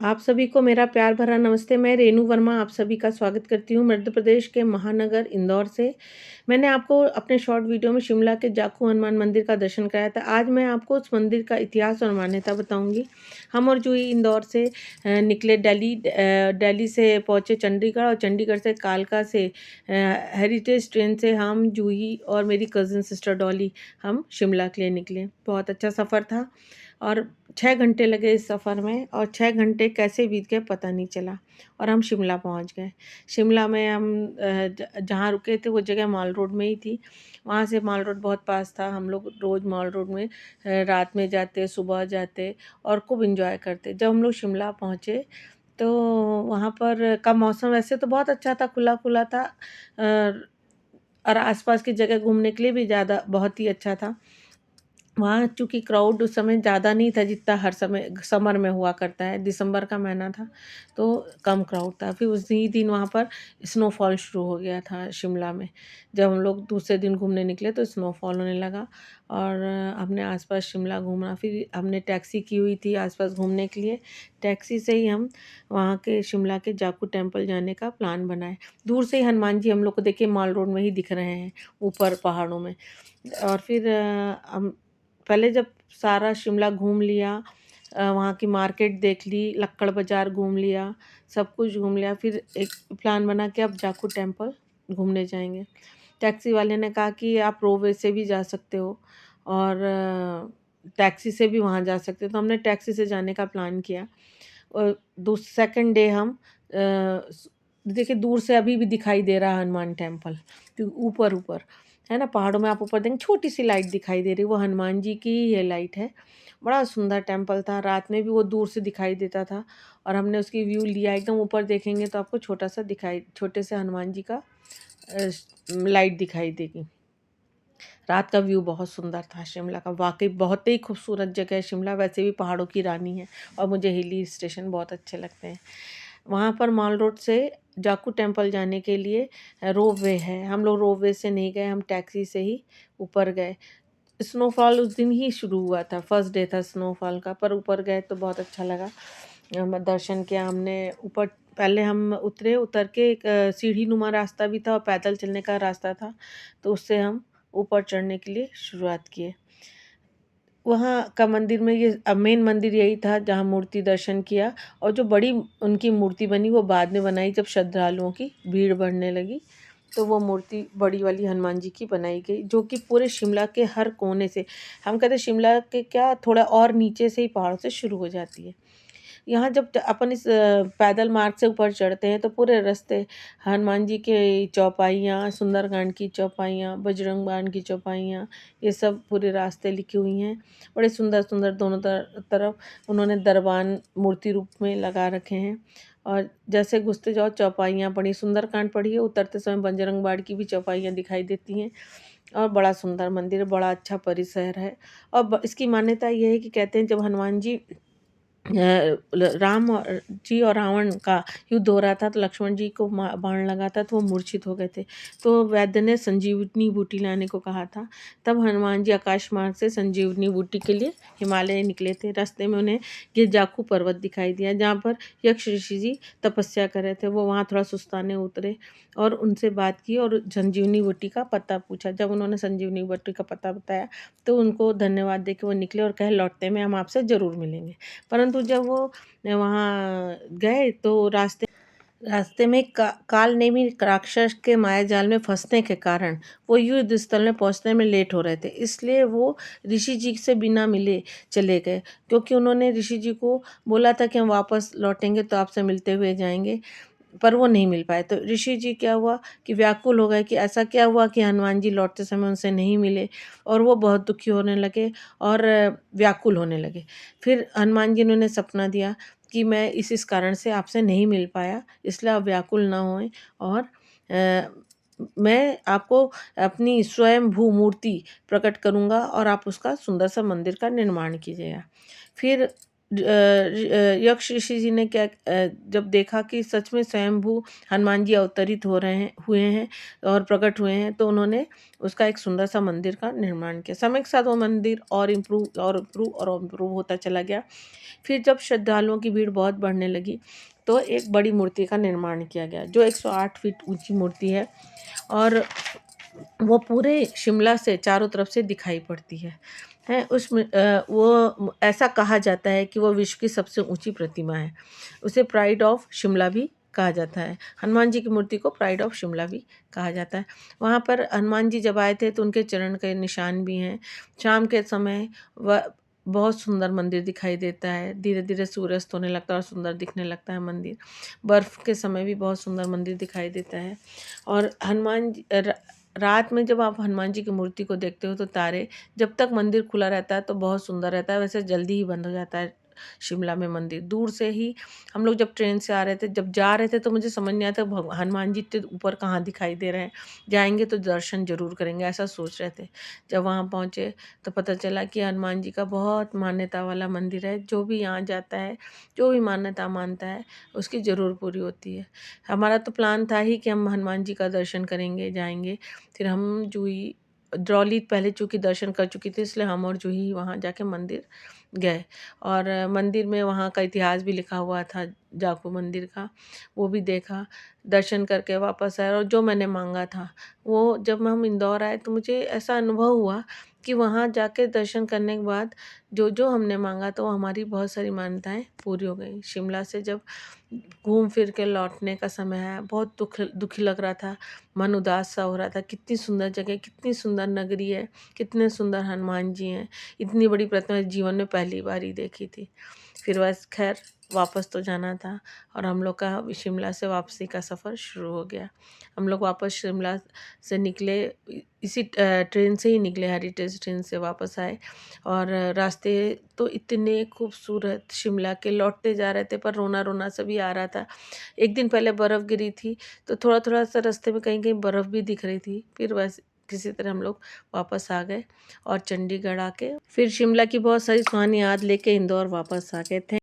आप सभी को मेरा प्यार भरा नमस्ते। मैं रेणु वर्मा आप सभी का स्वागत करती हूँ मध्य प्रदेश के महानगर इंदौर से। मैंने आपको अपने शॉर्ट वीडियो में शिमला के जाखू हनुमान मंदिर का दर्शन कराया था। आज मैं आपको उस मंदिर का इतिहास और मान्यता बताऊँगी। हम और जूही इंदौर से निकले दिल्ली से पहुँचे चंडीगढ़ और चंडीगढ़ से कालका से हेरिटेज ट्रेन से हम, जूही और मेरी कज़िन सिस्टर डॉली हम शिमला के लिए निकले। बहुत अच्छा सफ़र था और 6 घंटे लगे इस सफ़र में और 6 घंटे कैसे बीत गए पता नहीं चला और हम शिमला पहुंच गए। शिमला में हम जहाँ रुके थे वो जगह मॉल रोड में ही थी। वहाँ से मॉल रोड बहुत पास था। हम लोग रोज़ मॉल रोड में रात में जाते, सुबह जाते और खूब एंजॉय करते। जब हम लोग शिमला पहुँचे तो वहाँ पर का मौसम वैसे तो बहुत अच्छा था, खुला-खुला था और आसपास की जगह घूमने के लिए भी ज़्यादा बहुत ही अच्छा था। वहाँ चूँकि क्राउड उस समय ज़्यादा नहीं था जितना हर समय समर में हुआ करता है, दिसंबर का महीना था, तो कम क्राउड था। फिर उसी दिन वहाँ पर स्नोफॉल शुरू हो गया था शिमला में। जब हम लोग दूसरे दिन घूमने निकले तो स्नोफॉल होने लगा और हमने आस-पास शिमला घूमा। फिर हमने टैक्सी की हुई थी आस-पास घूमने के लिए, टैक्सी से ही हम वहाँ के शिमला के जाखू टेम्पल जाने का प्लान बनाए। दूर से ही हनुमान जी हम लोग को देखिए मॉल रोड में ही दिख रहे हैं, ऊपर पहाड़ों में। और फिर हम पहले जब सारा शिमला घूम लिया, वहाँ की मार्केट देख ली, लक्कड़ बाज़ार घूम लिया, सब कुछ घूम लिया, फिर एक प्लान बना कि अब जाखू टेम्पल घूमने जाएँगे। टैक्सी वाले ने कहा कि आप रोपवे से भी जा सकते हो और टैक्सी से भी वहाँ जा सकते हो, तो हमने टैक्सी से जाने का प्लान किया। और सेकंड डे हम देखिए दूर से अभी भी दिखाई दे रहा है हनुमान टेम्पल, ऊपर-ऊपर, है ना? पहाड़ों में आप ऊपर देखेंगे छोटी-सी लाइट दिखाई दे रही है, वो हनुमान जी की ही ये लाइट है। बड़ा सुंदर टेम्पल था, रात में भी वो दूर से दिखाई देता था और हमने उसकी व्यू लिया। एकदम ऊपर देखेंगे तो आपको छोटे से हनुमान जी का लाइट दिखाई देगी। रात का व्यू बहुत सुंदर था शिमला का, वाक़ई बहुत ही खूबसूरत जगह है शिमला, वैसे भी पहाड़ों की रानी है और मुझे हिली स्टेशन बहुत अच्छे लगते हैं। वहाँ पर मॉल रोड से जाखू टेम्पल जाने के लिए रोपवे है, हम लोग रोपवे से नहीं गए, हम टैक्सी से ही ऊपर गए। स्नोफॉल उस दिन ही शुरू हुआ था, फर्स्ट डे था स्नोफॉल का, पर ऊपर गए तो बहुत अच्छा लगा। दर्शन किया हमने ऊपर। पहले हम उतरे, उतर के एक सीढ़ी-नुमा रास्ता भी था और पैदल चलने का रास्ता था, तो उससे हम ऊपर चढ़ने के लिए शुरुआत किए। वहाँ का मंदिर में ये मेन मंदिर यही था जहाँ मूर्ति दर्शन किया और जो बड़ी उनकी मूर्ति बनी वो बाद में बनाई जब श्रद्धालुओं की भीड़ बढ़ने लगी, तो वो मूर्ति बड़ी वाली हनुमान जी की बनाई गई, जो कि पूरे शिमला के हर कोने से, हम कहते हैं शिमला के क्या थोड़ा और नीचे से ही पहाड़ों से शुरू हो जाती है। यहाँ जब अपन इस पैदल मार्ग से ऊपर चढ़ते हैं तो पूरे रास्ते हनुमान जी के चौपाइयाँ, सुंदरकांड की चौपाइयाँ, बजरंग बाण की चौपाइयाँ, ये सब पूरे रास्ते लिखी हुई हैं। बड़े सुंदर-सुंदर दोनों तरफ उन्होंने दरबान मूर्ति रूप में लगा रखे हैं और जैसे घुसते जाओ चौपाइयाँ पढ़ी, सुंदरकांड पढ़िए, उतरते समय बजरंग बाण की भी चौपाइयाँ दिखाई देती हैं और बड़ा सुंदर मंदिर है, बड़ा अच्छा परिसर है। और इसकी मान्यता ये है कि कहते हैं जब हनुमान जी राम जी और रावण का युद्ध हो रहा था तो लक्ष्मण जी को बाण लगा था तो वो मूर्छित हो गए थे, तो वैद्य ने संजीवनी बूटी लाने को कहा था। तब हनुमान जी आकाश मार्ग से संजीवनी बूटी के लिए हिमालय निकले थे। रास्ते में उन्हें ये जाखू पर्वत दिखाई दिया जहाँ पर यक्ष ऋषि जी तपस्या कर रहे थे। वो वहाँ थोड़ा सुस्ताने उतरे और उनसे बात की और संजीवनी बूटी का पता पूछा। जब उन्होंने संजीवनी बूटी का पता बताया तो उनको धन्यवाद देके वो निकले और कहे लौटते में हम आपसे ज़रूर मिलेंगे। परंतु जब वो वहाँ गए तो रास्ते रास्ते में काल नेमी राक्षस के मायाजाल में फंसने के कारण वो युद्ध स्थल में पहुंचने में लेट हो रहे थे, इसलिए वो ऋषि जी से बिना मिले चले गए, क्योंकि उन्होंने ऋषि जी को बोला था कि हम वापस लौटेंगे तो आपसे मिलते हुए जाएंगे, पर वो नहीं मिल पाए। तो ऋषि जी क्या हुआ कि व्याकुल हो गए कि ऐसा क्या हुआ कि हनुमान जी लौटते समय उनसे नहीं मिले और वो बहुत दुखी होने लगे और व्याकुल होने लगे। फिर हनुमान जी ने उन्हें सपना दिया कि मैं इस कारण से आपसे नहीं मिल पाया, इसलिए आप व्याकुल ना होएँ और मैं आपको अपनी स्वयंभू मूर्ति प्रकट करूँगा और आप उसका सुंदर सा मंदिर का निर्माण कीजिएगा। फिर यक्ष ऋषि जी ने जब देखा कि सच में स्वयंभू हनुमान जी अवतरित हुए हैं और प्रकट हुए हैं, तो उन्होंने उसका एक सुंदर सा मंदिर का निर्माण किया। समय के साथ वो मंदिर और इम्प्रूव होता चला गया। फिर जब श्रद्धालुओं की भीड़ बहुत बढ़ने लगी, तो एक बड़ी मूर्ति का निर्माण किया गया, जो 108 फीट ऊंची मूर्ति है और वो पूरे शिमला से चारों तरफ से दिखाई पड़ती है। उसमें वो ऐसा कहा जाता है कि वो विश्व की सबसे ऊंची प्रतिमा है। उसे प्राइड ऑफ शिमला भी कहा जाता है। हनुमान जी की मूर्ति को प्राइड ऑफ शिमला भी कहा जाता है। वहाँ पर हनुमान जी जब आए थे तो उनके चरण के निशान भी हैं। शाम के समय वह बहुत सुंदर मंदिर दिखाई देता है। धीरे धीरे सूर्यास्त होने लगता है और सुंदर दिखने लगता है मंदिर। बर्फ़ के समय भी बहुत सुंदर मंदिर दिखाई देता है। और रात में जब आप हनुमान जी की मूर्ति को देखते हो तो तारे, जब तक मंदिर खुला रहता है तो बहुत सुंदर रहता है, वैसे जल्दी ही बंद हो जाता है शिमला में मंदिर। दूर से ही हम लोग जब ट्रेन से आ रहे थे, जब जा रहे थे तो मुझे समझ नहीं आता हनुमान जी इतने ऊपर कहाँ दिखाई दे रहे हैं, जाएंगे तो दर्शन जरूर करेंगे, ऐसा सोच रहे थे। जब वहाँ पहुँचे तो पता चला कि हनुमान जी का बहुत मान्यता वाला मंदिर है। जो भी यहाँ जाता है, जो भी मान्यता मानता है, उसकी ज़रूर पूरी होती है। हमारा तो प्लान था ही कि हम हनुमान जी का दर्शन करेंगे, जाएंगे। फिर हम जूही ड्रॉली पहले चूँकि दर्शन कर चुकी थी, इसलिए हम और जूही वहाँ जाके मंदिर गए। और मंदिर में वहाँ का इतिहास भी लिखा हुआ था जाखू मंदिर का, वो भी देखा। दर्शन करके वापस आए और जो मैंने मांगा था, वो जब हम इंदौर आए तो मुझे ऐसा अनुभव हुआ कि वहाँ जाके दर्शन करने के बाद जो जो हमने मांगा, तो हमारी बहुत सारी मान्यताएं पूरी हो गई। शिमला से जब घूम फिर के लौटने का समय आया, बहुत दुखी लग रहा था, मन उदास सा हो रहा था। कितनी सुंदर जगह, कितनी सुंदर नगरी है, कितने सुंदर हनुमान जी हैं, इतनी बड़ी प्रतिमा जीवन में पहली बार ही देखी थी। फिर बस खैर वापस तो जाना था और हम लोग का शिमला से वापसी का सफ़र शुरू हो गया। हम लोग वापस शिमला से निकले, इसी ट्रेन से ही निकले, हेरिटेज ट्रेन से वापस आए। और रास्ते तो इतने खूबसूरत शिमला के, लौटते जा रहे थे पर रोना रोना सा भी आ रहा था। एक दिन पहले बर्फ़ गिरी थी, तो थोड़ा थोड़ा सा रास्ते में कहीं कहीं बर्फ़ भी दिख रही थी। फिर बस किसी तरह हम लोग वापस आ गए और चंडीगढ़ आके फिर शिमला की बहुत सारी सुहानी याद लेके इंदौर वापस आ गए थे।